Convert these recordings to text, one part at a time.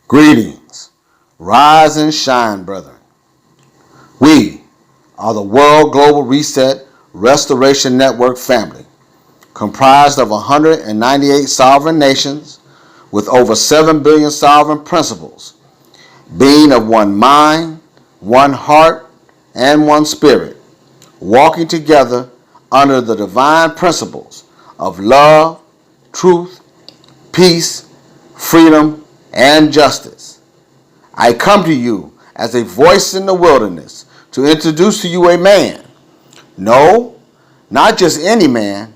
Greetings, rise and shine, brethren. We are the World Global Reset Restoration Network family, comprised of 198 sovereign nations with over 7 billion sovereign principles, being of one mind, one heart, and one spirit, walking together under the divine principles of love, truth, peace, freedom, and justice. I come to you as a voice in the wilderness to introduce to you a man. No, not just any man,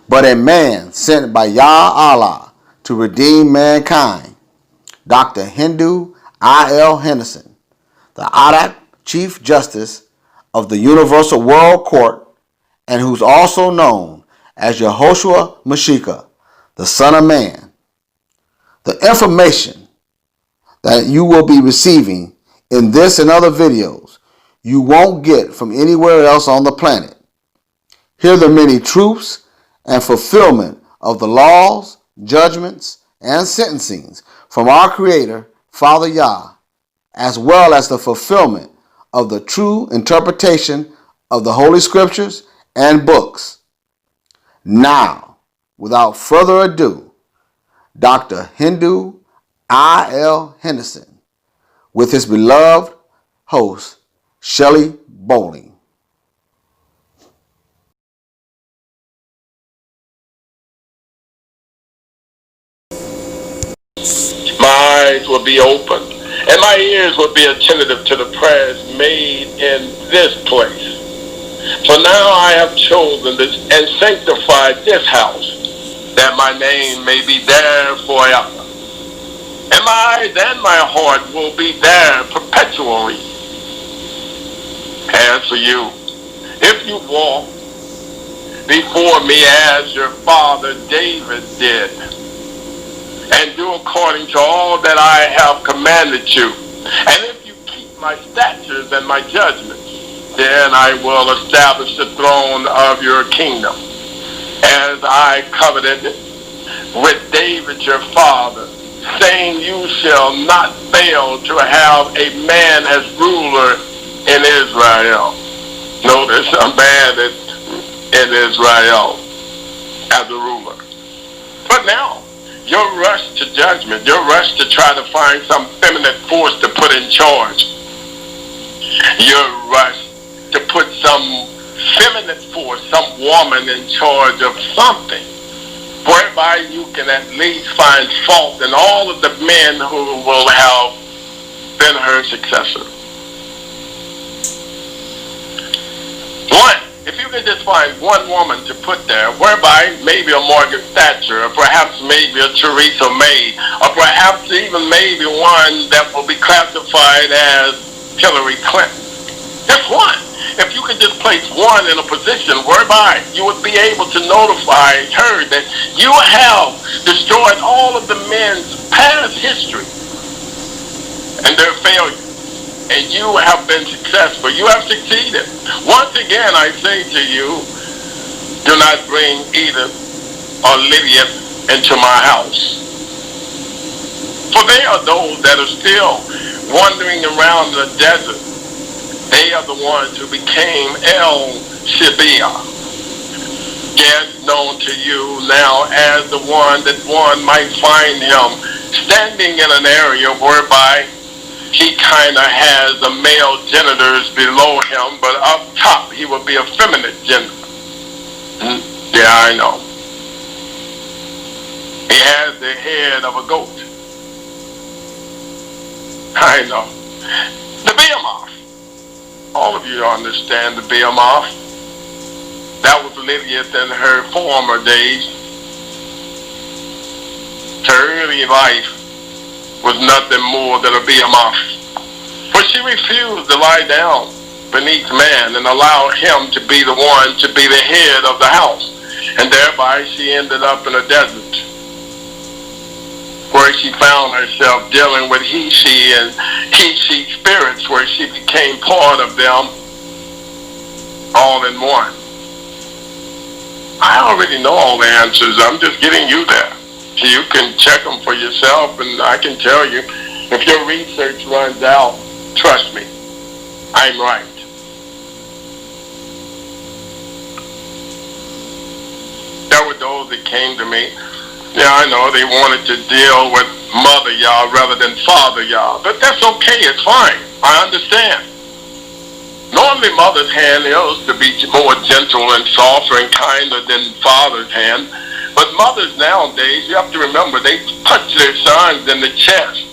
but a man sent by Yah Allah to redeem mankind. Dr. Hindu I.L. Henderson, the Adak Chief Justice of the Universal World Court, and who's also known as Yehoshua Mashiach, the Son of Man. The information that you will be receiving in this and other videos you won't get from anywhere else on the planet. Hear the many truths and fulfillment of the laws, judgments, and sentencings from our Creator, Father Yah, as well as the fulfillment of the true interpretation of the Holy Scriptures and books. Now, without further ado, Dr. Hindu I.L. Henderson with his beloved host, Shelley Bowling. My eyes will be open, and my ears will be attentive to the prayers made in this place. For now I have chosen this and sanctified this house, that my name may be there forever. And my eyes and my heart will be there perpetually. As for you, if you walk before me as your father David did, and do according to all that I have commanded you, and if you keep my statutes and my judgments, then I will establish the throne of your kingdom, as I covenanted with David your father, saying, you shall not fail to have a man as ruler in Israel. Notice, a man in Israel as a ruler. But now, your rush to judgment, your rush to try to find some feminine force to put in charge, your rush to put some feminine force, some woman in charge of something, whereby you can at least find fault in all of the men who will have been her successor. One, if you can just find one woman to put there, whereby maybe a Margaret Thatcher, or perhaps maybe a Theresa May, or perhaps even maybe one that will be classified as Hillary Clinton. Just one. If you could just place one in a position whereby you would be able to notify her that you have destroyed all of the men's past history and their failures, and you have been successful, you have succeeded. Once again, I say to you, do not bring Edith or Lydia into my house. For they are those that are still wandering around the desert. They are the ones who became El Shaddai, yes, known to you now as the one that one might find him standing in an area whereby he kind of has the male genitors below him, but up top he will be a feminine gender. Yeah, I know. He has the head of a goat. I know. The behemoth. All of you understand the behemoth. That was Lilith in her former days. Her early life was nothing more than a behemoth. But she refused to lie down beneath man and allow him to be the one to be the head of the house. And thereby she ended up in a desert, where she found herself dealing with he-she and he-she spirits, where she became part of them all in one. I already know all the answers. I'm just getting you there. You can check them for yourself, and I can tell you, if your research runs out, trust me, I'm right. There were those that came to me. Yeah, I know they wanted to deal with Mother Yah rather than Father Yah, but that's okay, it's fine. I understand. Normally Mother's hand is to be more gentle and softer and kinder than Father's hand, but mothers nowadays, you have to remember, they punch their sons in the chest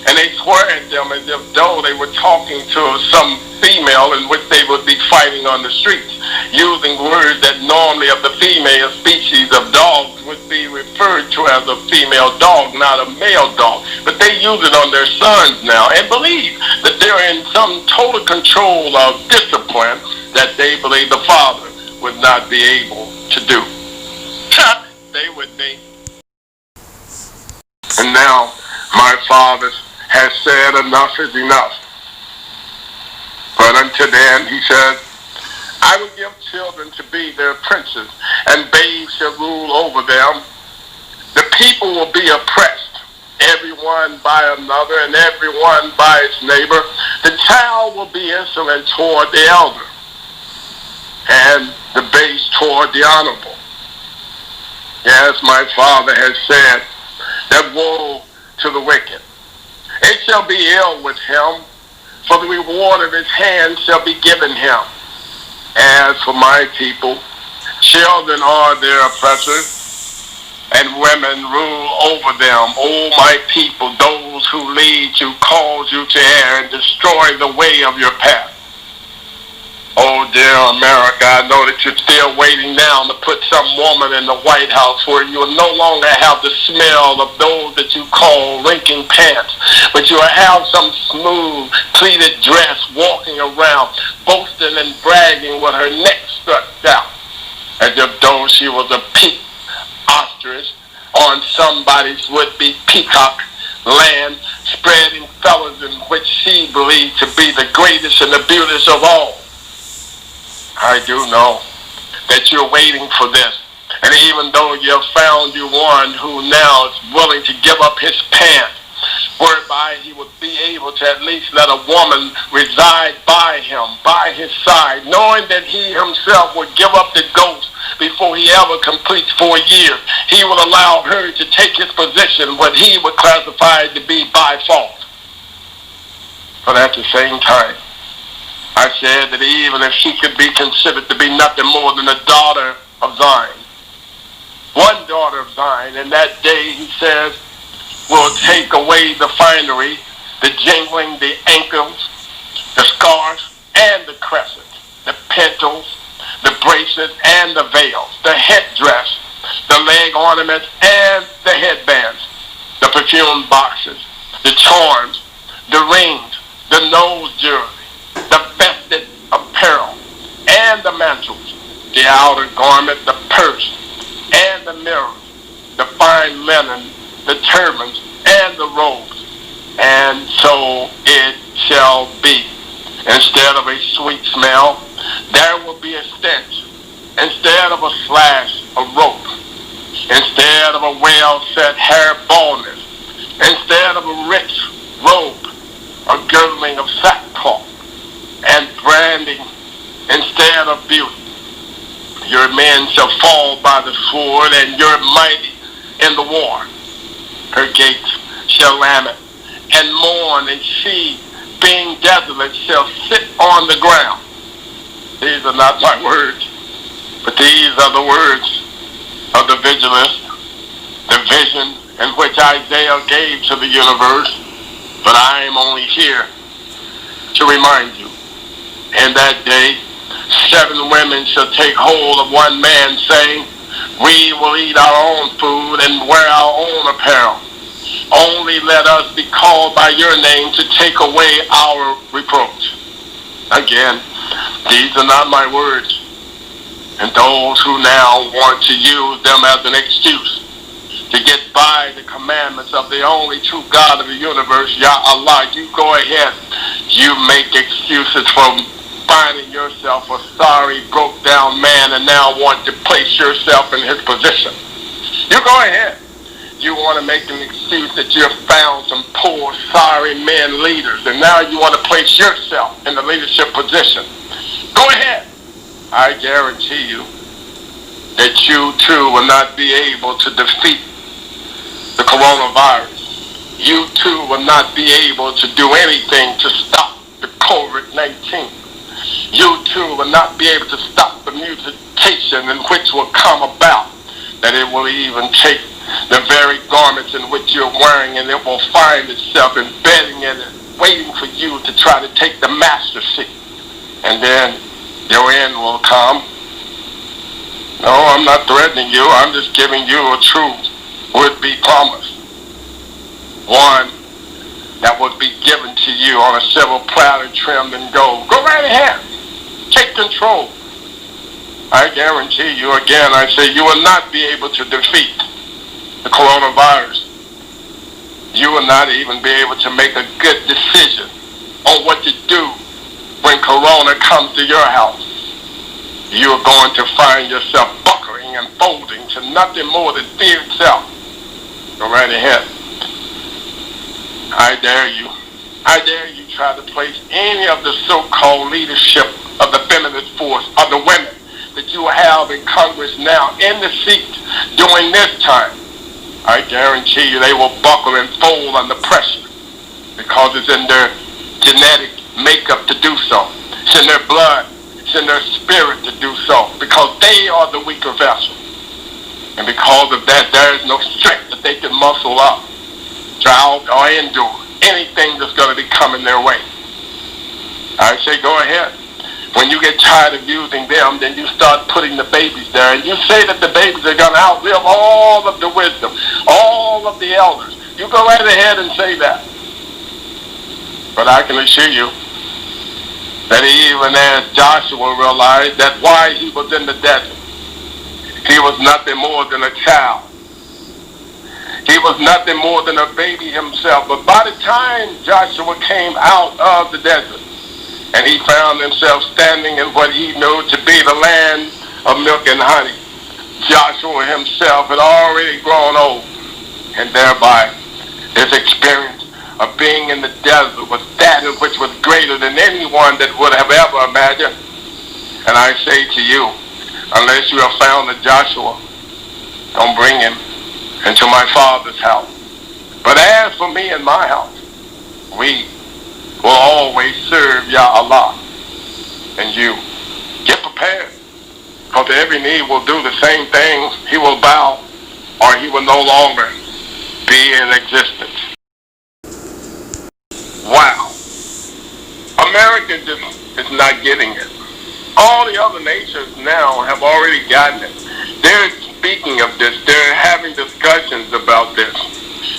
and they swear at them as if though they were talking to some female in which they would be fighting on the streets, using words that normally of the female species of dogs would be referred to as a female dog, not a male dog. But they use it on their sons now and believe that they're in some total control of discipline that they believe the father would not be able to do. Stay with me. And now my father has said enough is enough. But until then, he said, I will give children to be their princes, and babes shall rule over them. The people will be oppressed, everyone by another, and everyone by its neighbor. The child will be insolent toward the elder, and the base toward the honorable. Yes, my father has said that woe to the wicked. It shall be ill with him, for the reward of his hand shall be given him. As for my people, children are their oppressors, and women rule over them. O my people, those who lead you, cause you to err, and destroy the way of your path. Oh, dear America, I know that you're still waiting now to put some woman in the White House where you will no longer have the smell of those that you call wrinking pants, but you will have some smooth, pleated dress walking around, boasting and bragging with her neck stretched out, as if though she was a pink ostrich on somebody's would-be peacock land, spreading fellas in which she believed to be the greatest and the beautiest of all. I do know that you're waiting for this. And even though you have found you one who now is willing to give up his pants, whereby he would be able to at least let a woman reside by him, by his side, knowing that he himself would give up the ghost before he ever completes 4 years. He will allow her to take his position, what he would classify to be by fault. But at the same time, I said that even if she could be considered to be nothing more than a daughter of Zion, one daughter of Zion, and that day, he says, will take away the finery, the jingling, the ankles, the scarves, and the crescents, the pentals, the bracelets, and the veils, the headdress, the leg ornaments, and the headbands, the perfume boxes, the charms, the rings, the nose jewelry, the vested apparel, and the mantles, the outer garment, the purse, and the mirrors, the fine linen, the turbans, and the robes. And so it shall be. Instead of a sweet smell, there will be a stench. Instead of a slash, a rope. Instead of a well-set hair baldness. Instead of a rich robe, a girdling of sackcloth and branding instead of beauty. Your men shall fall by the sword, and your mighty in the war. Her gates shall lament, and mourn, and she, being desolate, shall sit on the ground. These are not my words, but these are the words of the vigilance, the vision in which Isaiah gave to the universe. But I am only here to remind you. In that day, 7 women shall take hold of one man, saying, we will eat our own food and wear our own apparel. Only let us be called by your name to take away our reproach. Again, these are not my words. And those who now want to use them as an excuse to get by the commandments of the only true God of the universe, Yah Allah, you go ahead. You make excuses for finding yourself a sorry, broke down man and now want to place yourself in his position. You go ahead. You want to make an excuse that you have found some poor, sorry men leaders, and now you want to place yourself in the leadership position. Go ahead. I guarantee you that you too will not be able to defeat the coronavirus. You too will not be able to do anything to stop the COVID-19. You too will not be able to stop the mutation in which will come about, that it will even take the very garments in which you're wearing, and it will find itself embedding in it, waiting for you to try to take the master seat. And then your end will come. No, I'm not threatening you. I'm just giving you a true would-be promise. One that would be given to you on a silver platter trimmed in gold. Go right ahead. Take control. I guarantee you, again, I say you will not be able to defeat the coronavirus. You will not even be able to make a good decision on what to do when corona comes to your house. You are going to find yourself buckling and folding to nothing more than fear itself. Go right ahead. I dare you. I dare you try to place any of the so-called leadership of the feminist force, of the women that you have in Congress now in the seat during this time. I guarantee you they will buckle and fold under pressure because it's in their genetic makeup to do so. It's in their blood. It's in their spirit to do so because they are the weaker vessel. And because of that, there is no strength that they can muscle up, drought, or endure anything that's going to be coming their way. I say go ahead. When you get tired of using them, then you start putting the babies there. And you say that the babies are going to outlive all of the wisdom, all of the elders. You go right ahead and say that. But I can assure you that even as Joshua realized that while he was in the desert, he was nothing more than a child. He was nothing more than a baby himself. But by the time Joshua came out of the desert, and he found himself standing in what he knew to be the land of milk and honey, Joshua himself had already grown old, and thereby his experience of being in the desert was that in which was greater than anyone that would have ever imagined. And I say to you, unless you have found a Joshua, don't bring him into my Father's house. But as for me and my house, we will always serve Yah Allah. And you, get prepared, because every knee will do the same thing. He will bow, or he will no longer be in existence. Wow. America just is not getting it. All the other nations now have already gotten it. They're speaking of this. They're having discussions about this.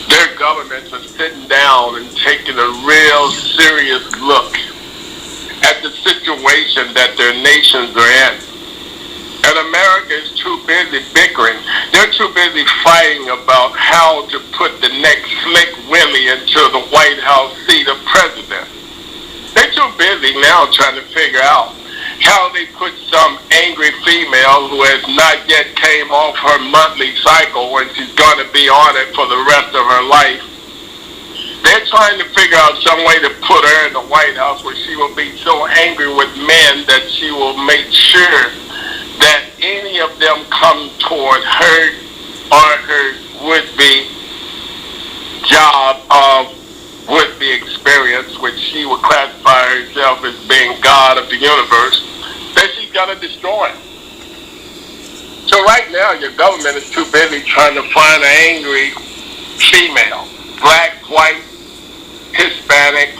Their governments are sitting down and taking a real serious look at the situation that their nations are in. And America is too busy bickering. They're too busy fighting about how to put the next Slick Willie into the White House seat of president. They're too busy now trying to figure out how they put some angry female who has not yet came off her monthly cycle when she's going to be on it for the rest of her life. They're trying to figure out some way to put her in the White House where she will be so angry with men that she will make sure that any of them come toward her or her would-be job of would-be experience, which she would classify herself as being God of the universe, that she's got to destroy. So right now, your government is too busy trying to find an angry female, black, white, Hispanic,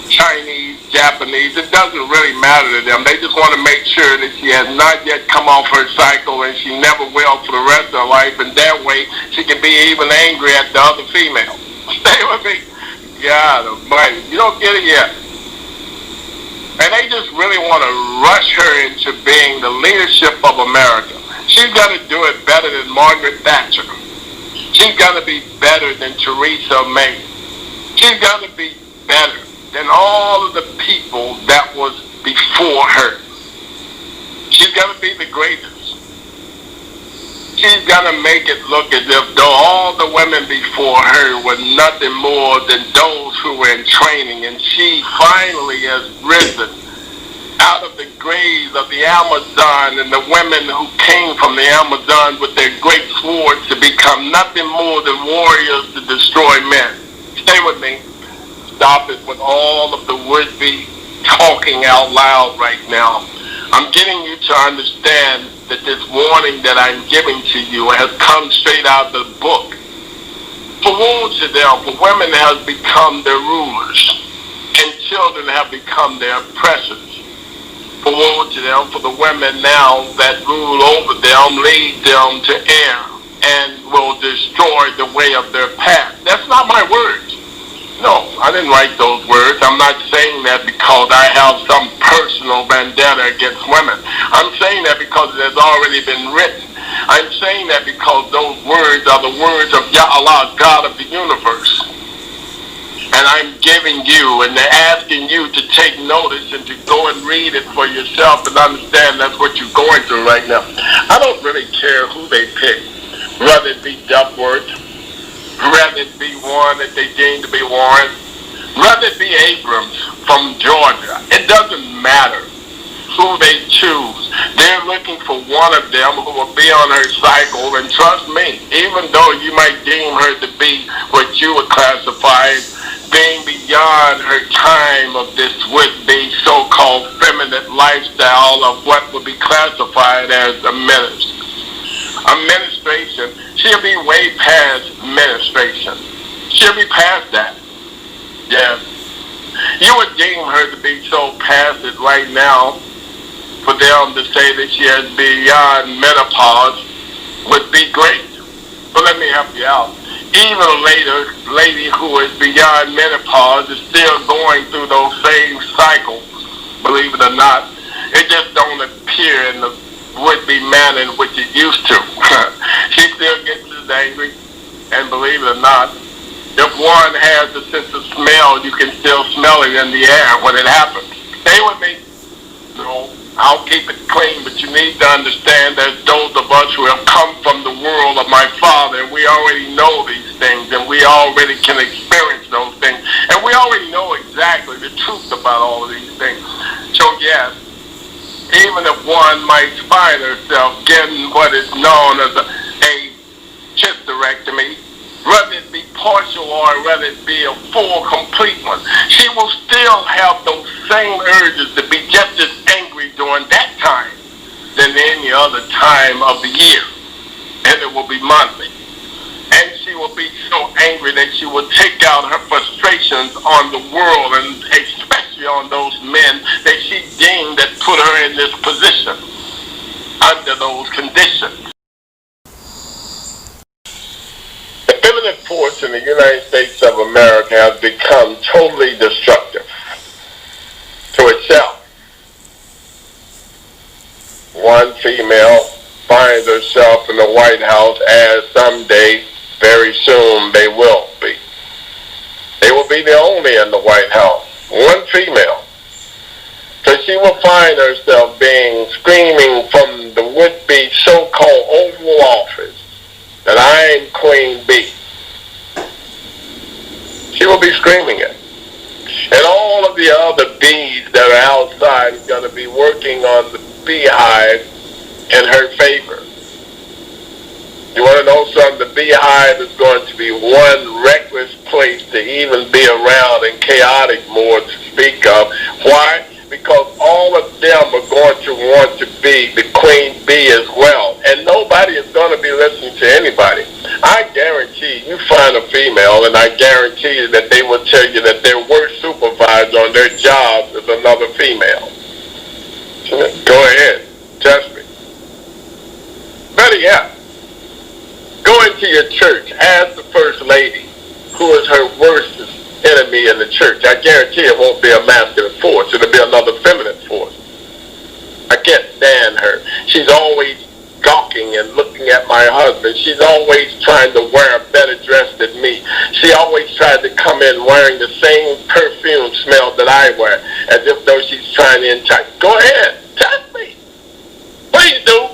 Chinese, Japanese. It doesn't really matter to them. They just want to make sure that she has not yet come off her cycle and she never will for the rest of her life, and that way she can be even angry at the other female. Stay with me. God almighty. You don't get it yet. And they just really want to rush her into being the leadership of America. She's got to do it better than Margaret Thatcher. She's got to be better than Theresa May. She's got to be better than all of the people that was before her. She's got to be the greatest. She's got to make it look as if though all the women before her were nothing more than those who were in training, and she finally has risen out of the graves of the Amazon and the women who came from the Amazon with their great swords to become nothing more than warriors to destroy men. Stay with me. Stop it with all of the would-be talking out loud right now. I'm getting you to understand that this warning that I'm giving to you has come straight out of the book. For woe to them, for women have become their rulers, and children have become their oppressors. For woe to them, for the women now that rule over them lead them to err and will destroy the way of their path. That's not my words. No, I didn't write those words. I'm not saying that because I have some personal vendetta against women. I'm saying that because it has already been written. I'm saying that because those words are the words of Allah, God of the universe. And I'm giving you and asking you to take notice and to go and read it for yourself and understand that's what you're going through right now. I don't really care who they pick, whether it be Duckworth, whether it be one that they deem to be Warren, whether it be Abrams from Georgia. It doesn't matter who they choose. They're looking for one of them who will be on her cycle, and trust me, even though you might deem her to be what you would classify as being beyond her time of this would-be so-called feminine lifestyle of what would be classified as a ministry. Administration, she'll be way past administration. She'll be past that. Yes. You would deem her to be so past it right now. For them to say that she has beyond menopause would be great. But let me help you out. Even a lady who is beyond menopause is still going through those same cycles, believe it or not. It just don't appear in the would-be manner in which it used to. She still gets as angry, and believe it or not, if one has the sense of smell, you can still smell it in the air when it happens. Stay with me. No, I'll keep it clean, but you need to understand that those of us who have come from the world of my father, we already know these things, and we already can experience those things, and we already know exactly the truth about all of these things. So yes, even if one might find herself getting what is known as a hysterectomy, whether it be partial or whether it be a full, complete one, she will still have those same urges to be just as angry during that time than any other time of the year. And it will be monthly. And she will be so angry that she will take out her frustrations on the world, and especially on those men that she deemed that put her in this position under those conditions. The feminine force in the United States of America has become totally destructive to itself. One female finds herself in the White House, as someday, very soon, they will be. They will be the only in the White House. One female. So she will find herself being screaming from the would-be so-called Oval Office that I'm Queen Bee. She will be screaming it. And all of the other bees that are outside is going to be working on the beehive in her favor. You want to know something? The beehive is going to be one reckless place to even be around, and chaotic more to speak of. Why? Because all of them are going to want to be the queen bee as well. And nobody is going to be listening to anybody. I guarantee you find a female, and I guarantee you that they will tell you that their worst supervisor on their job is another female. Go ahead. Trust me. Better yet, go into your church. Ask the first lady who is her worst enemy in the church. I guarantee it won't be a masculine force. It'll be another feminine force. I can't stand her. She's always gawking and looking at my husband. She's always trying to wear a better dress than me. She always tries to come in wearing the same perfume smell that I wear, as if though she's trying to entice. Go ahead. Touch me. Please do.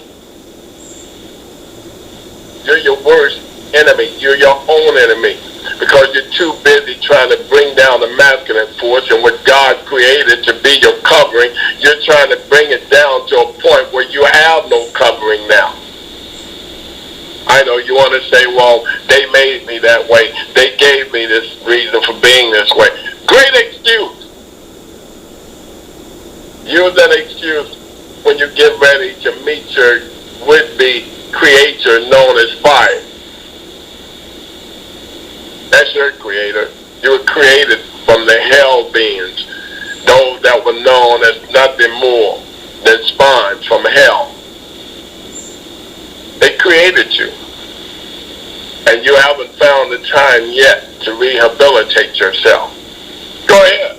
You're your worst enemy. You're your own enemy. Because you're too busy trying to bring down the masculine force, and what God created to be your covering, you're trying to bring it down to a point where you have no covering now. I know you want to say, well, they made me that way. They gave me this reason for being this way. Great excuse. Use that excuse when you get ready to meet your would-be creator known as fire. That's your creator. You were created from the hell beings, those that were known as nothing more than spawns from hell. They created you. And you haven't found the time yet to rehabilitate yourself. Go ahead.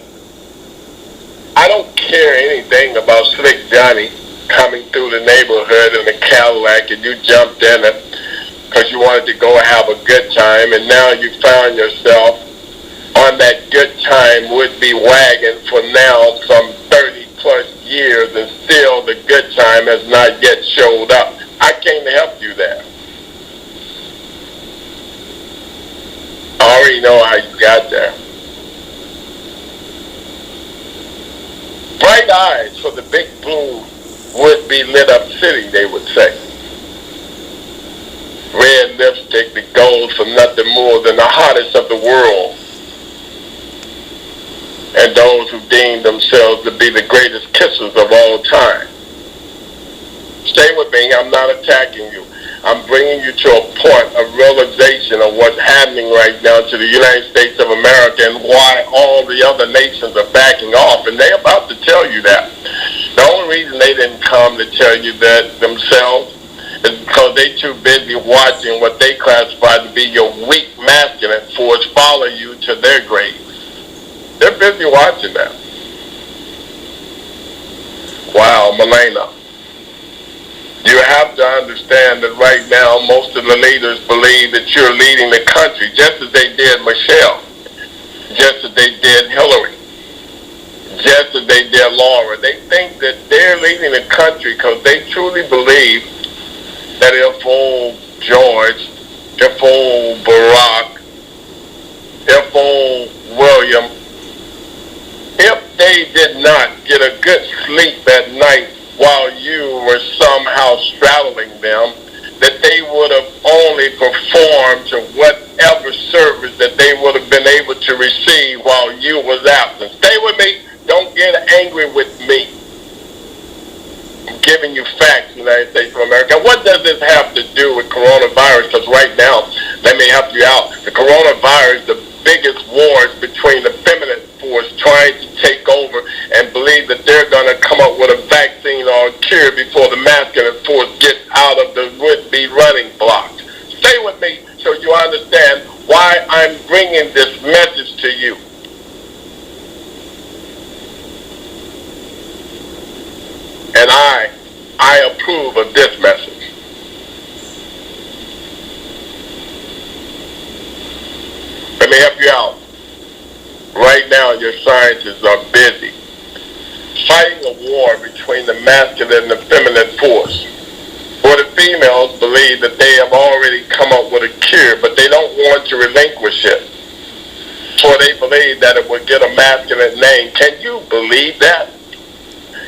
I don't care anything about Slick Johnny coming through the neighborhood in a Cadillac and you jumped in it because you wanted to go have a good time, and now you found yourself on that good time would-be wagon for now some 30 plus years, and still the good time has not yet showed up. I can't help you there. I already know how you got there. Bright eyes for the big blue would-be lit up city, they would say. Red lipstick that goes for nothing more than the hottest of the world. And those who deem themselves to be the greatest kissers of all time. Stay with me, I'm not attacking you. I'm bringing you to a point of realization of what's happening right now to the United States of America and why all the other nations are backing off. And they're about to tell you that. The only reason they didn't come to tell you that themselves is because they're too busy watching what they classify to be your weak masculine force follow you to their graves. They're busy watching that. Wow, Milena. You have to understand that right now most of the leaders believe that you're leading the country, just as they did Michelle, just as they did Hillary, just as they did Laura. They think that they're leading the country because they truly believe that if old George, if old Barack, if old William, if they did not get a good sleep at night while you were somehow straddling them, that they would have only performed to whatever service that they would have been able to receive while you was absent. Stay with me. Don't get angry with me. I'm giving you facts, United States of America. What does this have to do with coronavirus? Because right now, let me help you out. The coronavirus, the biggest wars between the feminine force trying to take over and believe that they're going to come up with a vaccine or a cure before the masculine force gets out of the would-be running blocks. Stay with me so you understand why I'm bringing this message to you. And I approve of this message. Let me help you out. Right now, your scientists are busy fighting a war between the masculine and the feminine force, where the females believe that they have already come up with a cure, but they don't want to relinquish it. For they believe that it would get a masculine name. Can you believe that?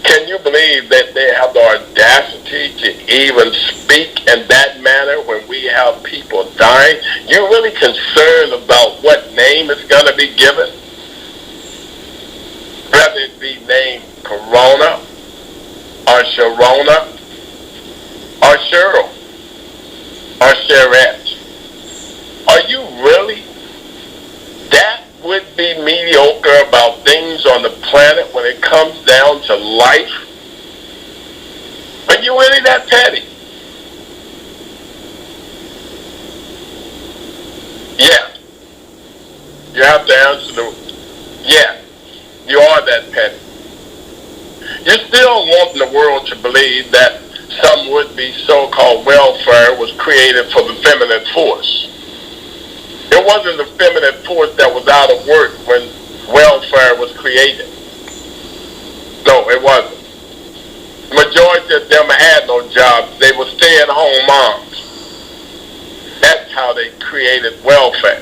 Can you believe that they have the audacity to even speak in that manner when we have people dying? You're really concerned about what name is going to be given? Whether it be named Corona or Sharona or Cheryl or Sherette. Are you really that would be mediocre about things on the planet when it comes down to life? Are you really that petty? Yes. You have to answer yes, you are that petty. You're still wanting the world to believe that some would-be so-called welfare was created for the feminine force. It wasn't the feminine force that was out of work when welfare was created. No, it wasn't. The majority of them had no jobs. They were stay-at-home moms. That's how they created welfare.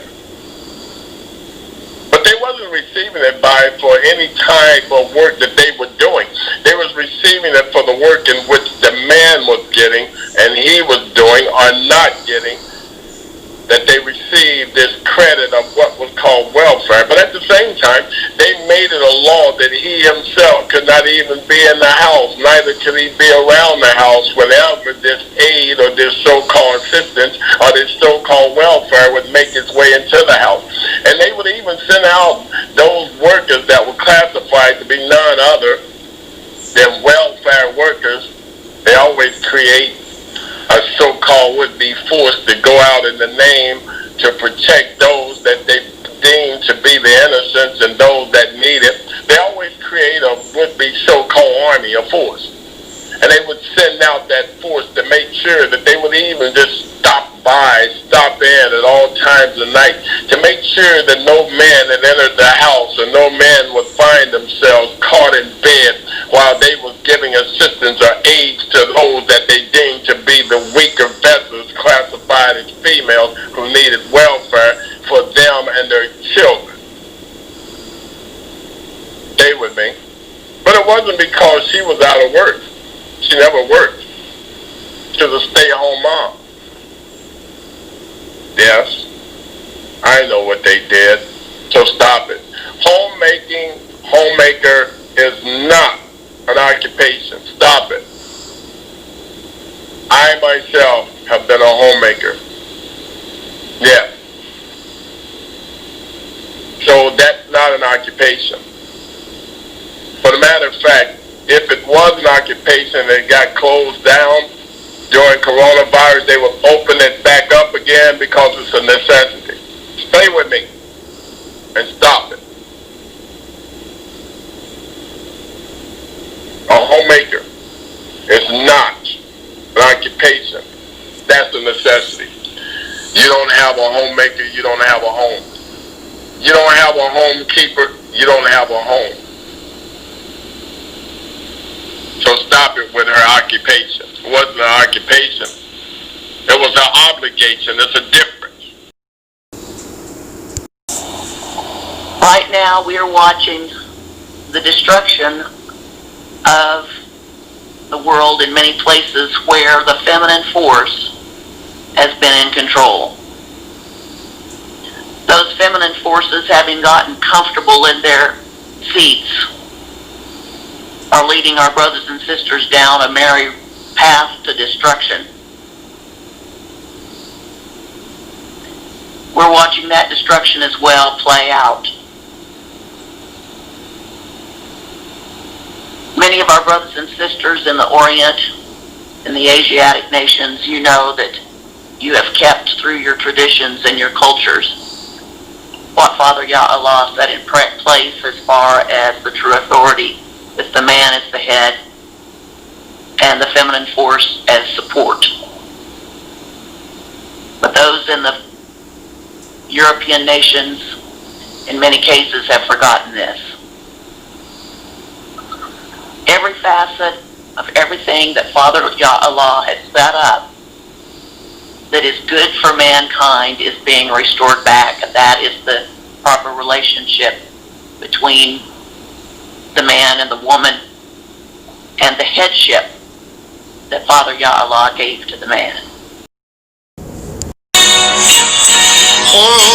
But they wasn't receiving it for any type of work that they were doing. They was receiving it for the work in which the man was getting and he was doing or not getting, that they received this credit of what was called welfare. But at the same time, they made it a law that he himself could not even be in the house, neither could he be around the house whenever this aid or this so-called assistance or this so-called welfare would make its way into the house. And they would even send out those workers that were classified to be none other than welfare workers. They always create a so-called would-be force to go out in the name to protect those that they deem to be the innocents and those that need it. They always create a would-be so-called army, a force. And they would send out that force to make sure that they would even just stop in at all times of night to make sure that no man that entered the house or no man would find themselves caught in bed while they were giving assistance or aid to those that they deemed to be the weaker vessels classified as females who needed welfare for them and their children. Stay with me. But it wasn't because she was out of work. She never worked. She was a stay-at-home mom. Yes, I know what they did, so stop it. Homemaker is not an occupation. Stop it. I myself have been a homemaker. Yes. So that's not an occupation. For the matter of fact, if it was an occupation and it got closed down during coronavirus, they would open it back up again because it's a necessity. Stay with me and stop it. A homemaker is not an occupation. That's a necessity. You don't have a homemaker, you don't have a home. You don't have a homekeeper, you don't have a home. So stop it with her occupation. It wasn't an occupation. It was an obligation. There's a difference. Right now we are watching the destruction of the world in many places where the feminine force has been in control. Those feminine forces, having gotten comfortable in their seats, are leading our brothers and sisters down a merry path to destruction. We're watching that destruction as well play out. Many of our brothers and sisters in the Orient, in the Asiatic nations, you know that you have kept through your traditions and your cultures what Father Yah-Allah set in place as far as the true authority, with the man as the head and the feminine force as support. But those in the European nations, in many cases, have forgotten this. Every facet of everything that Father Yah-Allah has set up that is good for mankind is being restored back, and that is the proper relationship between the man and the woman, and the headship that Father Ya'Allah gave to the man. Oh,